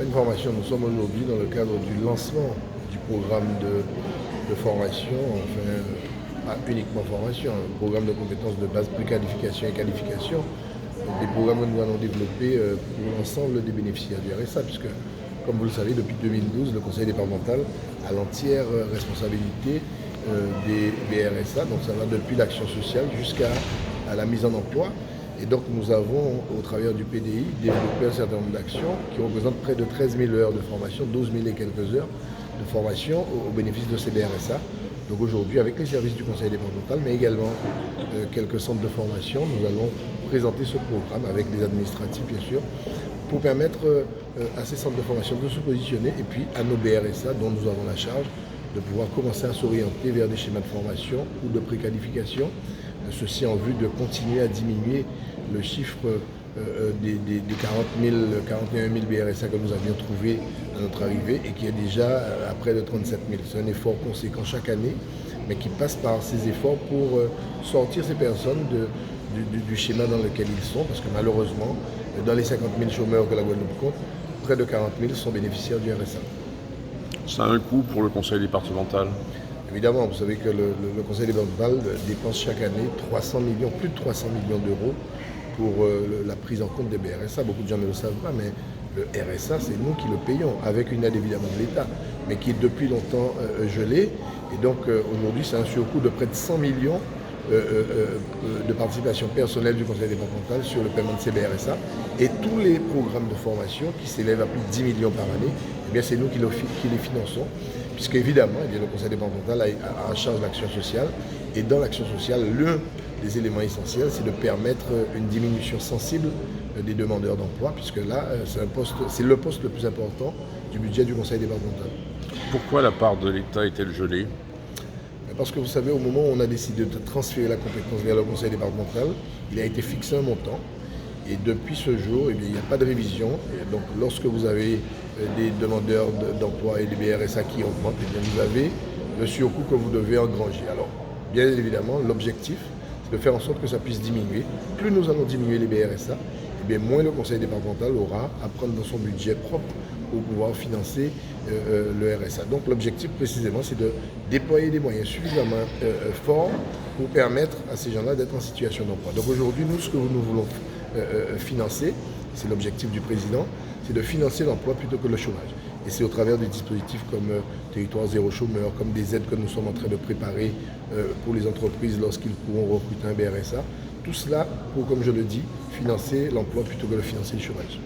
pas une formation, nous sommes aujourd'hui dans le cadre du lancement du programme de formation, enfin, pas uniquement formation, un programme de compétences de base, préqualification et qualification, des programmes que nous allons développer pour l'ensemble des bénéficiaires du RSA, puisque, comme vous le savez, depuis 2012, le Conseil départemental a l'entière responsabilité des RSA, donc ça va depuis l'action sociale jusqu'à la mise en emploi. Et donc nous avons, au travers du PDI, développé un certain nombre d'actions qui représentent près de 13 000 heures de formation, 12 000 et quelques heures de formation au bénéfice de ces BRSA. Donc aujourd'hui, avec les services du Conseil départemental, mais également quelques centres de formation, nous allons présenter ce programme avec les administratifs, bien sûr, pour permettre à ces centres de formation de se positionner et puis à nos BRSA, dont nous avons la charge, de pouvoir commencer à s'orienter vers des schémas de formation ou de préqualification. Ceci en vue de continuer à diminuer le chiffre des 41 000 BRSA que nous avions trouvé à notre arrivée et qui est déjà à près de 37 000. C'est un effort conséquent chaque année, mais qui passe par ces efforts pour sortir ces personnes du schéma dans lequel ils sont, parce que malheureusement, dans les 50 000 chômeurs que la Guadeloupe compte, près de 40 000 sont bénéficiaires du RSA. Ça a un coût pour le conseil départemental? Évidemment, vous savez que le Conseil départemental dépense chaque année plus de 300 millions d'euros pour la prise en compte des BRSA. Beaucoup de gens ne le savent pas, mais le RSA, c'est nous qui le payons, avec une aide évidemment de l'État, mais qui est depuis longtemps gelé. Et donc aujourd'hui, c'est un surcoût de près de 100 millions de participation personnelle du Conseil départemental sur le paiement de ces BRSA. Et tous les programmes de formation qui s'élèvent à plus de 10 millions par année, eh bien c'est nous qui les finançons, puisque évidemment le Conseil départemental a en charge l'action sociale. Et dans l'action sociale, l'un des éléments essentiels, c'est de permettre une diminution sensible des demandeurs d'emploi, puisque là, c'est le poste le plus important du budget du Conseil départemental. Pourquoi la part de l'État est-elle gelée? Parce que vous savez, au moment où on a décidé de transférer la compétence vers le Conseil départemental, il a été fixé un montant. Et depuis ce jour, eh bien, il n'y a pas de révision. Et donc lorsque vous avez des demandeurs d'emploi et des BRSA qui augmentent, eh bien, vous avez le surcoût que vous devez engranger. Alors, bien évidemment, l'objectif, c'est de faire en sorte que ça puisse diminuer. Plus nous allons diminuer les BRSA, eh bien, moins le Conseil départemental aura à prendre dans son budget propre pour pouvoir financer le RSA. Donc l'objectif précisément, c'est de déployer des moyens suffisamment forts pour permettre à ces gens-là d'être en situation d'emploi. Donc aujourd'hui, nous, ce que nous voulons financer, c'est l'objectif du président, c'est de financer l'emploi plutôt que le chômage. Et c'est au travers des dispositifs comme Territoire zéro chômeur, comme des aides que nous sommes en train de préparer pour les entreprises lorsqu'ils pourront recruter un BRSA. Tout cela pour, comme je le dis, financer l'emploi plutôt que de financer le chômage.